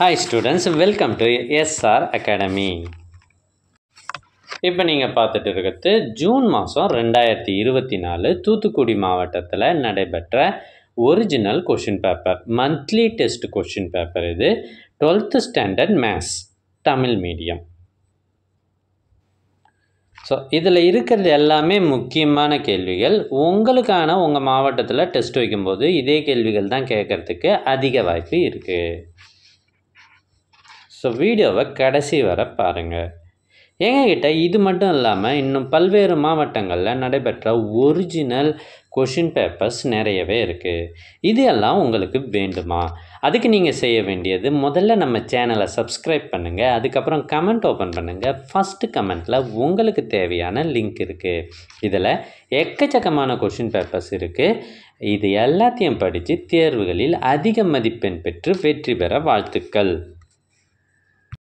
Hi students, welcome to SR Academy. இப்போ நீங்கள் பார்த்துட்டு இருக்கிறது ஜூன் மாதம் 2024 தூத்துக்குடி மாவட்டத்தில் நடைபெற்ற original question paper, monthly test question paper. இது 12th standard maths Tamil medium. So இதில் இருக்கிறது எல்லாமே முக்கியமான கேள்விகள். உங்களுக்கான உங்கள் மாவட்டத்தில் டெஸ்ட் வைக்கும்போது இதே கேள்விகள் தான் கேட்குறதுக்கு அதிக வாய்ப்பு இருக்குது. ஸோ வீடியோவை கடைசி வரை பாருங்கள். எங்ககிட்ட இது மட்டும் இல்லாமல் இன்னும் பல்வேறு மாவட்டங்களில் நடைபெற்ற ஒரிஜினல் கொஷின் பேப்பர்ஸ் நிறையவே இருக்குது. இது எல்லாம் உங்களுக்கு வேண்டுமா? அதுக்கு நீங்கள் செய்ய வேண்டியது, முதல்ல நம்ம சேனலை சப்ஸ்கிரைப் பண்ணுங்கள். அதுக்கப்புறம் கமெண்ட் ஓப்பன் பண்ணுங்கள். ஃபஸ்ட்டு கமெண்ட்டில் உங்களுக்கு தேவையான லிங்க் இருக்குது. இதில் எக்கச்சக்கமான கொஷின் பேப்பர்ஸ் இருக்குது. இது எல்லாத்தையும் படித்து தேர்வுகளில் அதிக மதிப்பெண் பெற்று வெற்றி பெற வாழ்த்துக்கள்.